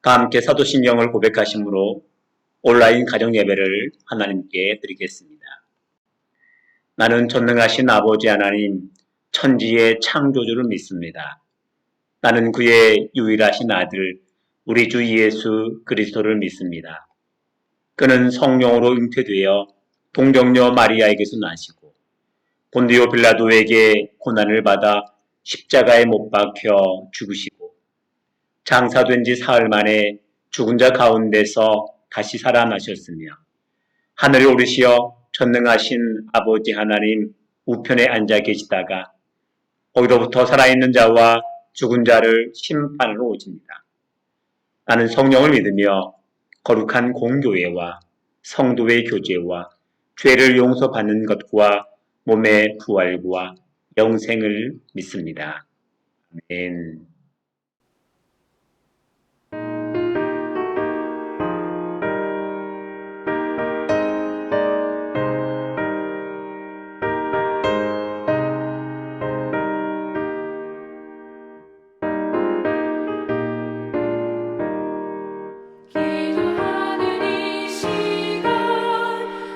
다 함께 사도신경을 고백하심으로 온라인 가정 예배를 하나님께 드리겠습니다. 나는 전능하신 아버지 하나님, 천지의 창조주를 믿습니다. 나는 그의 유일하신 아들, 우리 주 예수 그리스도를 믿습니다. 그는 성령으로 잉태되어 동정녀 마리아에게서 나시고 본디오 빌라도에게 고난을 받아 십자가에 못 박혀 죽으시고 장사된 지 사흘 만에 죽은 자 가운데서 다시 살아나셨으며 하늘에 오르시어 전능하신 아버지 하나님 우편에 앉아 계시다가 거기로부터 살아있는 자와 죽은 자를 심판하러 오십니다. 나는 성령을 믿으며 거룩한 공교회와 성도의 교제와 죄를 용서받는 것과 몸의 부활과 영생을 믿습니다. 아멘. 기도하는 이 시간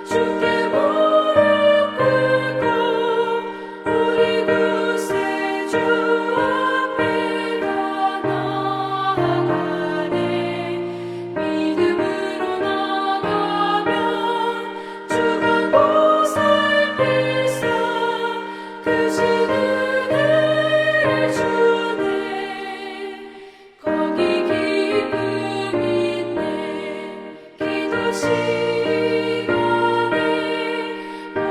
주께 무릎 꿇고 우리 구세주 앞에 다 나아가네. 믿음으로 나가면 주가 보살피사 크신 은혜를 주네. 거기 기쁨 있네. 기도 시간에 복을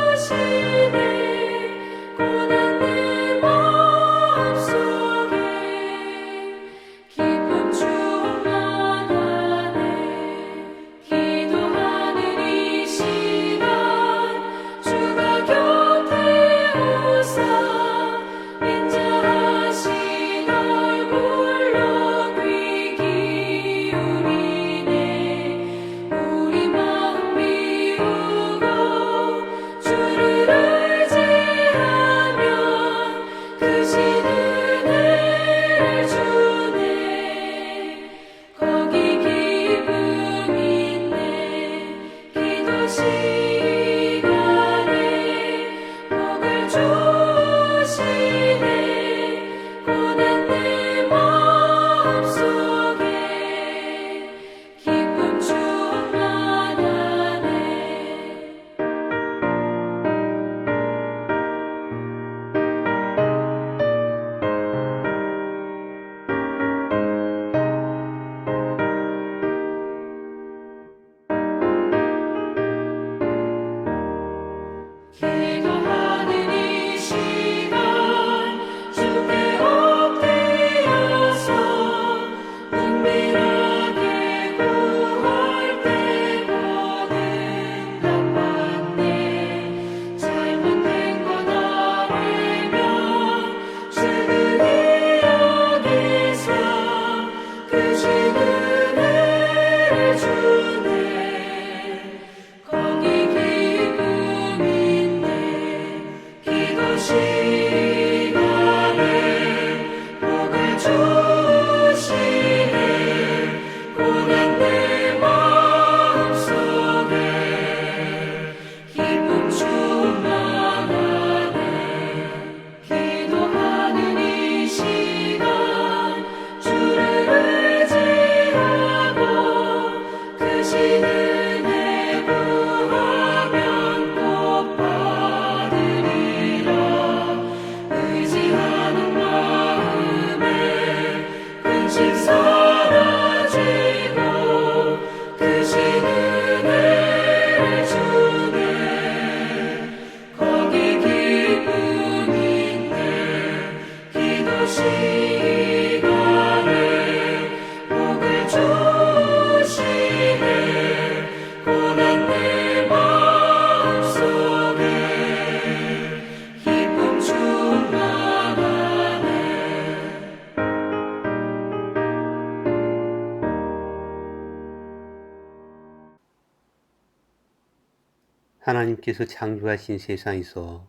주시네. 고난 내 마음속에 기쁨 충만하네. 기도하는 이 시간 주가 곁에 오사 인자하신 얼굴로 귀 기울이네. 우리 마음 비우고 주를 의지하면 크신 은혜를 주네. 거기 기쁨 있네. 기도 시간에 복을 주시네. 고난 내 마음속에 기쁨 충만하네. 기도하는 이 시간 주께 엎드려서 은밀하게 구할 때 보는 답받네. 잘못된 것 알면 최근에 여기서 크신 은혜를 주네. 거기 기쁨 있네. 기도 시간에 복을 주시네. 고난 내 마음속에 기쁨 충만하네. 기도하는 이 시간 주를 의지하고 크신 은혜 구하면 꼭 받으리라. 의지하는 마음에 근심 사라지고 크신 은혜를 주네. 거기 기쁨 있네. 기도 시간에 복을 주시네. 고난 내 마음속에 기쁨 충만하네. 하나님께서 창조하신 세상에서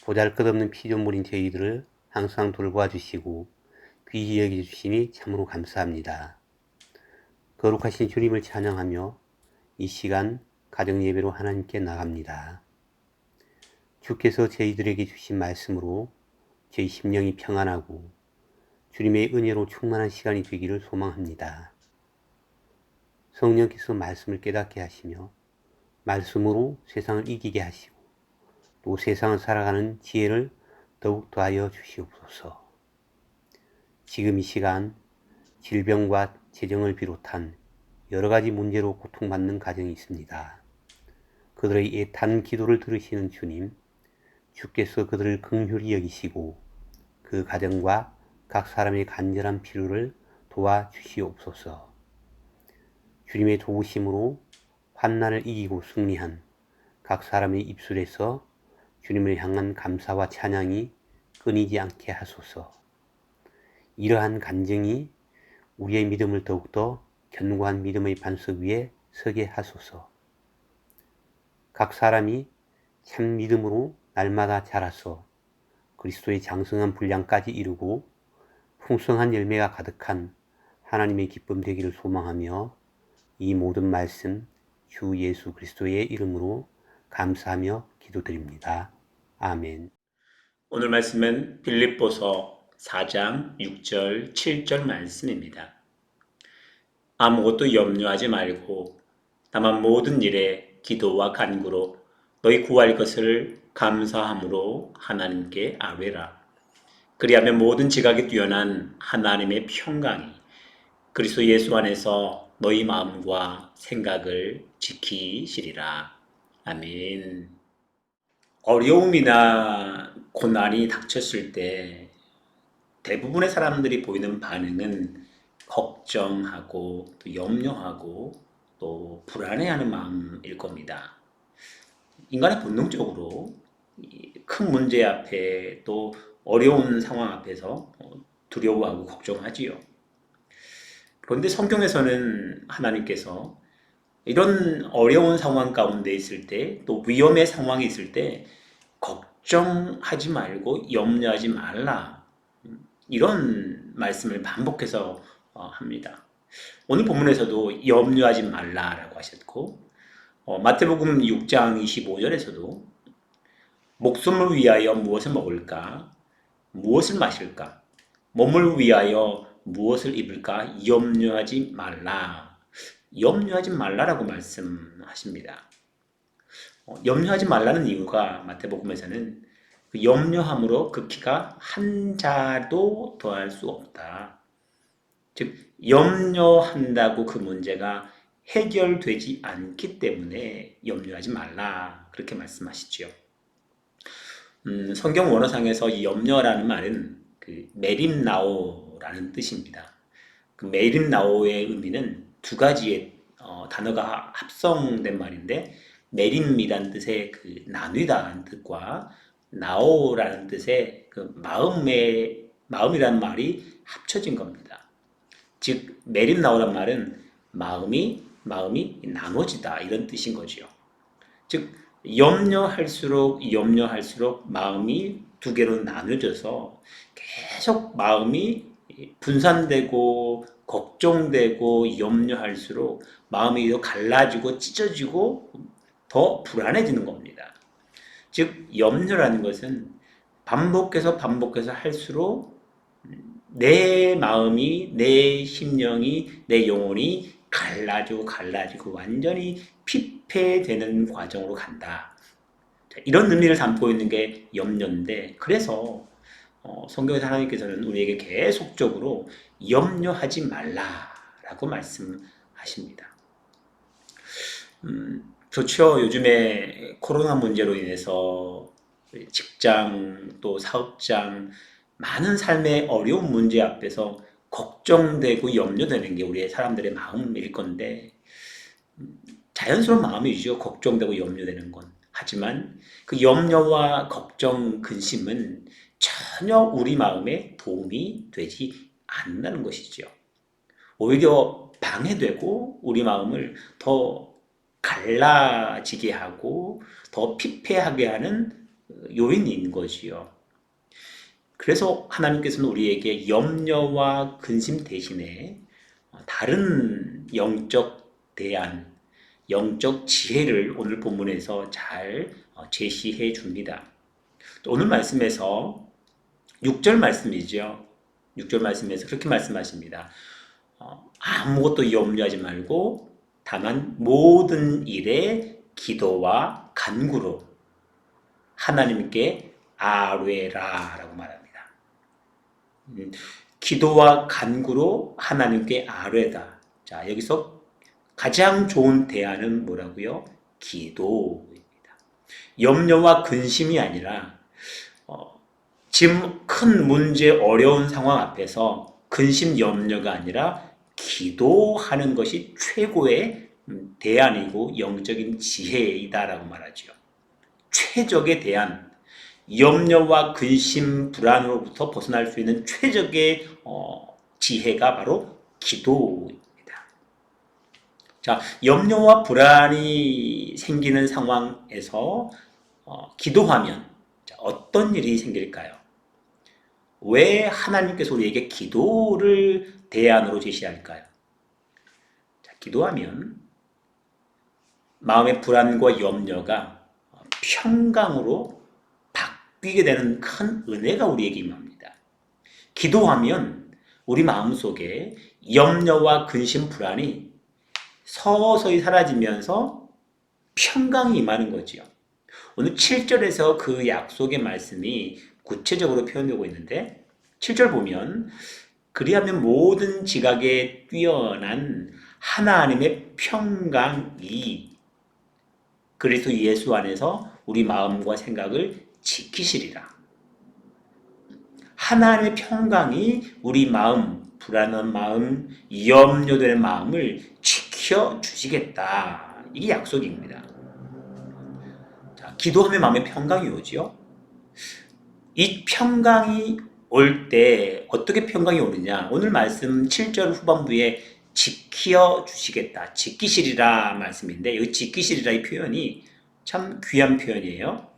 보잘것없는 피조물인 저희들을 항상 돌보아 주시고 귀히 여겨주시니 참으로 감사합니다. 거룩하신 주님을 찬양하며 이 시간 가정예배로 하나님께 나갑니다. 주께서 저희들에게 주신 말씀으로 저희 심령이 평안하고 주님의 은혜로 충만한 시간이 되기를 소망합니다. 성령께서 말씀을 깨닫게 하시며 말씀으로 세상을 이기게 하시고 또 세상을 살아가는 지혜를 더욱 더하여 주시옵소서. 지금 이 시간 질병과 재정을 비롯한 여러 가지 문제로 고통받는 가정이 있습니다. 그들의 애타는 기도를 들으시는 주님, 주께서 그들을 긍휼히 여기시고 그 가정과 각 사람의 간절한 필요를 도와주시옵소서. 주님의 도우심으로 환난을 이기고 승리한 각 사람의 입술에서 주님을 향한 감사와 찬양이 끊이지 않게 하소서. 이러한 간증이 우리의 믿음을 더욱더 견고한 믿음의 반석 위에 서게 하소서. 각 사람이 참 믿음으로 날마다 자라서 그리스도의 장성한 분량까지 이루고 풍성한 열매가 가득한 하나님의 기쁨 되기를 소망하며 이 모든 말씀 주 예수 그리스도의 이름으로 감사하며 기도드립니다. 아멘. 오늘 말씀은 빌립보서 4장 6절 7절 말씀입니다. 아무것도 염려하지 말고 다만 모든 일에 기도와 간구로 너희 구할 것을 감사함으로 하나님께 아뢰라. 그리하면 모든 지각이 뛰어난 하나님의 평강이 그리스도 예수 안에서 너희 마음과 생각을 지키시리라. 아멘. 어려움이나 고난이 닥쳤을 때 대부분의 사람들이 보이는 반응은 걱정하고 또 염려하고 또 불안해하는 마음일 겁니다. 인간은 본능적으로 큰 문제 앞에 또 어려운 상황 앞에서 두려워하고 걱정하지요. 그런데 성경에서는 하나님께서 이런 어려운 상황 가운데 있을 때, 또 위험의 상황이 있을 때 걱정하지 말고 염려하지 말라, 이런 말씀을 반복해서 합니다. 오늘 본문에서도 염려하지 말라라고 하셨고, 마태복음 6장 25절에서도 목숨을 위하여 무엇을 먹을까, 무엇을 마실까, 몸을 위하여 무엇을 입을까 염려하지 말라, 염려하지 말라라고 말씀하십니다. 염려하지 말라는 이유가 마태복음에서는 그 염려함으로 그 키가 한 자도 더할 수 없다. 즉 염려한다고 그 문제가 해결되지 않기 때문에 염려하지 말라, 그렇게 말씀하시죠. 성경 원어상에서 이 염려라는 말은 그 메림나오라는 뜻입니다. 그 메림나오의 의미는 두 가지의 단어가 합성된 말인데, 메림이라는 뜻의 그 나누다라는 뜻과 나오라는 뜻의 그 마음이라는 말이 합쳐진 겁니다. 즉 메림나오란 말은 마음이 나눠지다, 이런 뜻인 거죠. 즉 염려할수록 마음이 두 개로 나눠져서 계속 마음이 분산되고 걱정되고 염려할수록 마음이 더 갈라지고 찢어지고 더 불안해지는 겁니다. 즉 염려라는 것은 반복해서 할수록 내 마음이, 내 심령이, 내 영혼이 갈라지고 완전히 피폐되는 과정으로 간다. 이런 의미를 담고 있는 게 염려인데, 그래서 성경에서 하나님께서는 우리에게 계속적으로 염려하지 말라라고 말씀하십니다. 좋죠. 요즘에 코로나 문제로 인해서 직장 또 사업장 많은 삶의 어려운 문제 앞에서 걱정되고 염려되는 게 우리의 사람들의 마음일 건데, 자연스러운 마음이죠. 걱정되고 염려되는 건. 하지만 그 염려와 걱정, 근심은 전혀 우리 마음에 도움이 되지 않는다는 것이죠. 오히려 방해되고 우리 마음을 더 갈라지게 하고 더 피폐하게 하는 요인이 있는 거지요. 그래서 하나님께서는 우리에게 염려와 근심 대신에 다른 영적 대안, 영적 지혜를 오늘 본문에서 잘 제시해 줍니다. 오늘 말씀에서 6절 말씀이죠. 6절 말씀에서 그렇게 말씀하십니다. 아무것도 염려하지 말고 다만 모든 일에 기도와 간구로 하나님께 아뢰라 라고 말합니다. 기도와 간구로 하나님께 아뢰다. 자, 여기서 가장 좋은 대안은 뭐라고요? 기도입니다. 염려와 근심이 아니라 지금 큰 문제, 어려운 상황 앞에서 근심, 염려가 아니라 기도하는 것이 최고의 대안이고 영적인 지혜이다라고 말하죠. 최적의 대안, 염려와 근심, 불안으로부터 벗어날 수 있는 최적의 지혜가 바로 기도입니다. 자, 염려와 불안이 생기는 상황에서 기도하면 어떤 일이 생길까요? 왜 하나님께서 우리에게 기도를 대안으로 제시할까요? 자, 기도하면 마음의 불안과 염려가 평강으로 바뀌게 되는 큰 은혜가 우리에게 임합니다. 기도하면 우리 마음속에 염려와 근심, 불안이 서서히 사라지면서 평강이 임하는 거지요. 오늘 7절에서 그 약속의 말씀이 구체적으로 표현되고 있는데 7절 보면 그리하면 모든 지각에 뛰어난 하나님의 평강이 그리스도 예수 안에서 우리 마음과 생각을 지키시리라. 하나님의 평강이 우리 마음, 불안한 마음, 염려되는 마음을 지켜주시겠다. 이게 약속입니다. 자, 기도하면 마음에 평강이 오지요. 이 평강이 올 때 어떻게 평강이 오느냐? 오늘 말씀 7절 후반부에 지켜주시겠다, 지키시리라 말씀인데 이 지키시리라 이 표현이 참 귀한 표현이에요.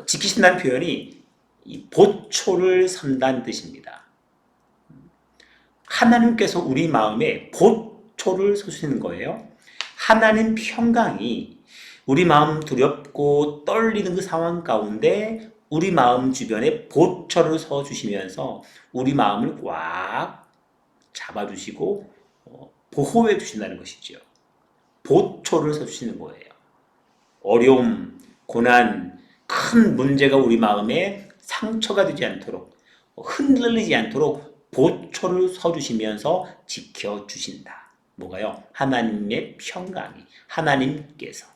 지키신다는 표현이 이 보초를 선다는 뜻입니다. 하나님께서 우리 마음에 보초를 서주시는 거예요. 하나님 평강이 우리 마음 두렵고 떨리는 그 상황 가운데 우리 마음 주변에 보초를 서주시면서 우리 마음을 꽉 잡아주시고 보호해 주신다는 것이죠. 보초를 서주시는 거예요. 어려움, 고난, 큰 문제가 우리 마음에 상처가 되지 않도록 흔들리지 않도록 보초를 서주시면서 지켜주신다. 뭐가요? 하나님의 평강이 하나님께서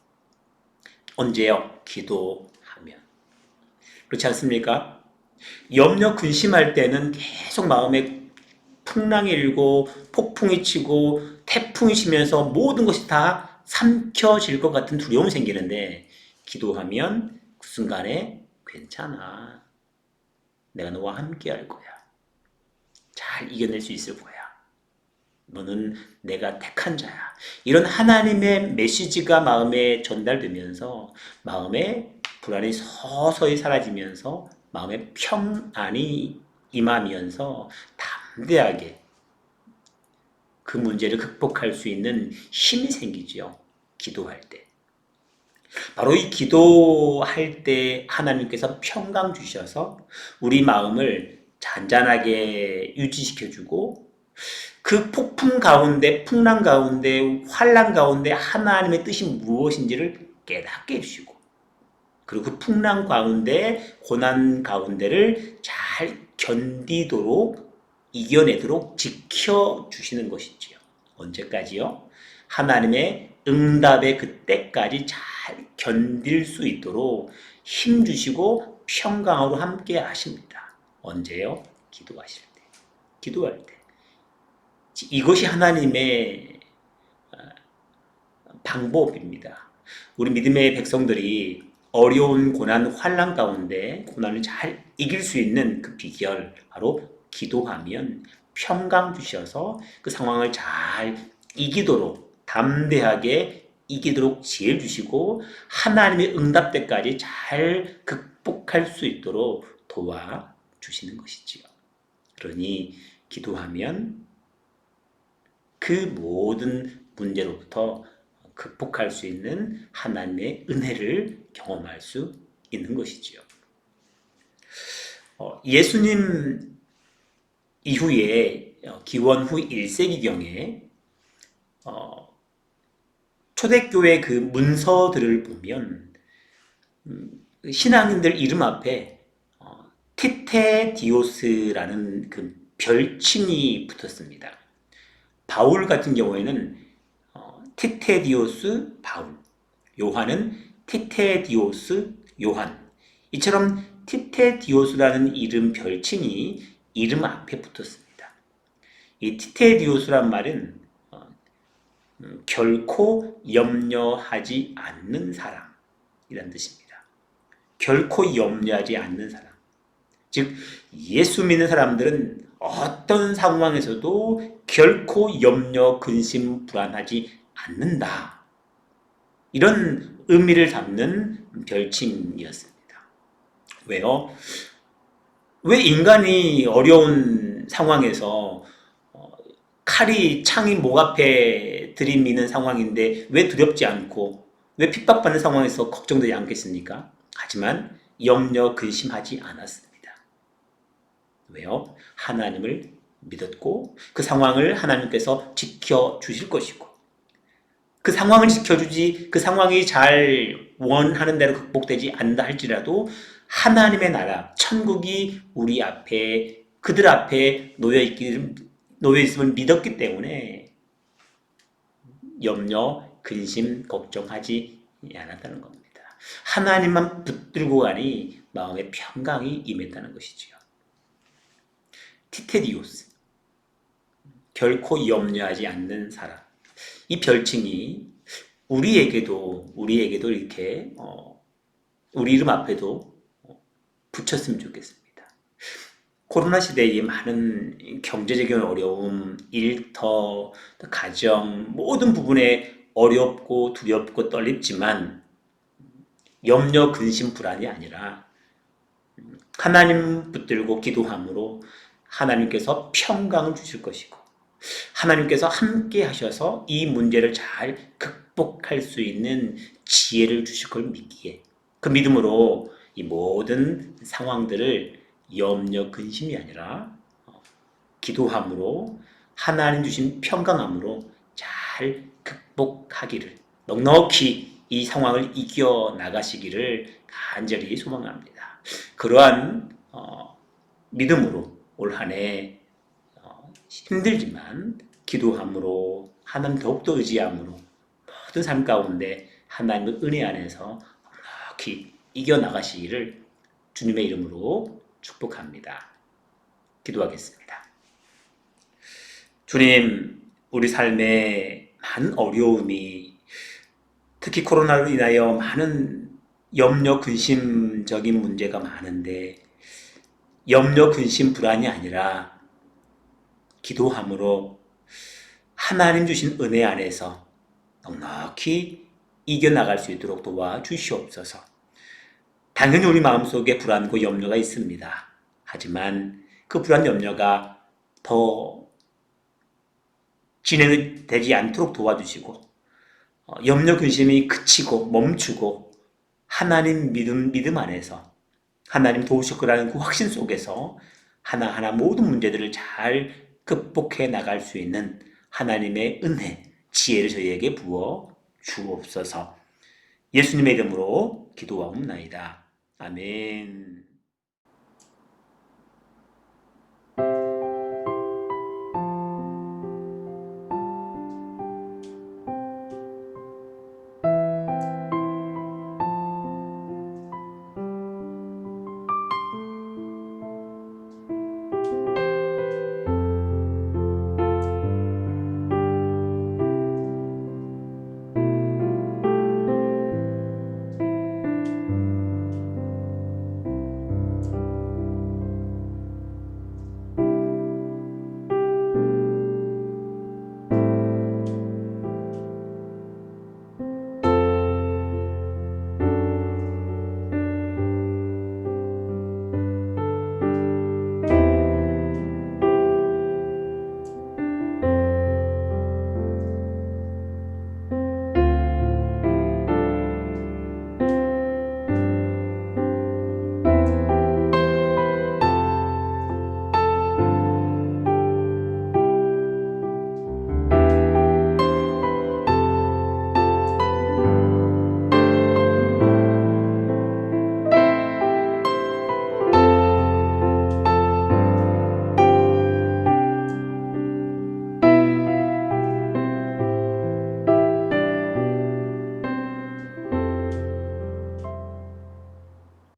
언제요? 기도하면. 그렇지 않습니까? 염려 근심할 때는 계속 마음에 풍랑이 일고 폭풍이 치고 태풍이 치면서 모든 것이 다 삼켜질 것 같은 두려움이 생기는데 기도하면 그 순간에 괜찮아. 내가 너와 함께 할 거야. 잘 이겨낼 수 있을 거야. 너는 내가 택한 자야. 이런 하나님의 메시지가 마음에 전달되면서 마음의 불안이 서서히 사라지면서 마음의 평안이 임하면서 담대하게 그 문제를 극복할 수 있는 힘이 생기죠. 기도할 때. 바로 이 기도할 때 하나님께서 평강 주셔서 우리 마음을 잔잔하게 유지시켜주고 그 폭풍 가운데, 풍랑 가운데, 환난 가운데 하나님의 뜻이 무엇인지를 깨닫게 해주시고 그리고 그 풍랑 가운데, 고난 가운데를 잘 견디도록 이겨내도록 지켜주시는 것이지요. 언제까지요? 하나님의 응답의 그때까지 잘 견딜 수 있도록 힘주시고 평강으로 함께 하십니다. 언제요? 기도하실 때. 기도할 때. 이것이 하나님의 방법입니다. 우리 믿음의 백성들이 어려운 고난, 환난 가운데 고난을 잘 이길 수 있는 그 비결, 바로 기도하면 평강 주셔서 그 상황을 잘 이기도록 담대하게 이기도록 지혜 주시고 하나님의 응답 때까지 잘 극복할 수 있도록 도와주십니다. 주시는 것이지요. 그러니 기도하면 그 모든 문제로부터 극복할 수 있는 하나님의 은혜를 경험할 수 있는 것이지요. 예수님 이후에 기원 후 1세기경에 초대교회 그 문서들을 보면 신앙인들 이름 앞에 티테디오스라는 그 별칭이 붙었습니다. 바울 같은 경우에는 티테디오스 바울, 요한은 티테디오스 요한. 이처럼 티테디오스라는 이름 별칭이 이름 앞에 붙었습니다. 이 티테디오스란 말은 결코 염려하지 않는 사람이란 뜻입니다. 결코 염려하지 않는 사람. 즉 예수 믿는 사람들은 어떤 상황에서도 결코 염려, 근심, 불안하지 않는다. 이런 의미를 담는 별칭이었습니다. 왜요? 왜 인간이 어려운 상황에서 칼이 창이 목 앞에 들이미는 상황인데 왜 두렵지 않고 왜 핍박받는 상황에서 걱정되지 않겠습니까? 하지만 염려, 근심하지 않았습니다. 왜요? 하나님을 믿었고 그 상황을 하나님께서 지켜주실 것이고 그 상황을 지켜주지 그 상황이 잘 원하는 대로 극복되지 않는다 할지라도 하나님의 나라, 천국이 우리 앞에 그들 앞에 놓여 있음을 믿었기 때문에 염려, 근심, 걱정하지 않았다는 겁니다. 하나님만 붙들고 가니 마음의 평강이 임했다는 것이지요. 티테디오스, 결코 염려하지 않는 사람. 이 별칭이 우리에게도 이렇게 우리 이름 앞에도 붙였으면 좋겠습니다. 코로나 시대에 많은 경제적인 어려움, 일터, 가정 모든 부분에 어렵고 두렵고 떨립지만 염려, 근심, 불안이 아니라 하나님 붙들고 기도함으로 하나님께서 평강을 주실 것이고 하나님께서 함께 하셔서 이 문제를 잘 극복할 수 있는 지혜를 주실 걸 믿기에 그 믿음으로 이 모든 상황들을 염려, 근심이 아니라 기도함으로 하나님 주신 평강함으로 잘 극복하기를 넉넉히 이 상황을 이겨나가시기를 간절히 소망합니다. 그러한 믿음으로 올 한 해 힘들지만 기도함으로 하나님 더욱더 의지함으로 모든 삶 가운데 하나님의 은혜 안에서 넉넉히 이겨나가시기를 주님의 이름으로 축복합니다. 기도하겠습니다. 주님, 우리 삶에 많은 어려움이 특히 코로나로 인하여 많은 염려, 근심적인 문제가 많은데 염려, 근심, 불안이 아니라 기도함으로 하나님 주신 은혜 안에서 넉넉히 이겨나갈 수 있도록 도와주시옵소서. 당연히 우리 마음속에 불안과 염려가 있습니다. 하지만 그 불안, 염려가 더 진행되지 않도록 도와주시고 염려, 근심이 그치고 멈추고 하나님 믿음 안에서 하나님 도우실 거라는 그 확신 속에서 하나하나 모든 문제들을 잘 극복해 나갈 수 있는 하나님의 은혜, 지혜를 저희에게 부어 주옵소서. 예수님의 이름으로 기도하옵나이다. 아멘.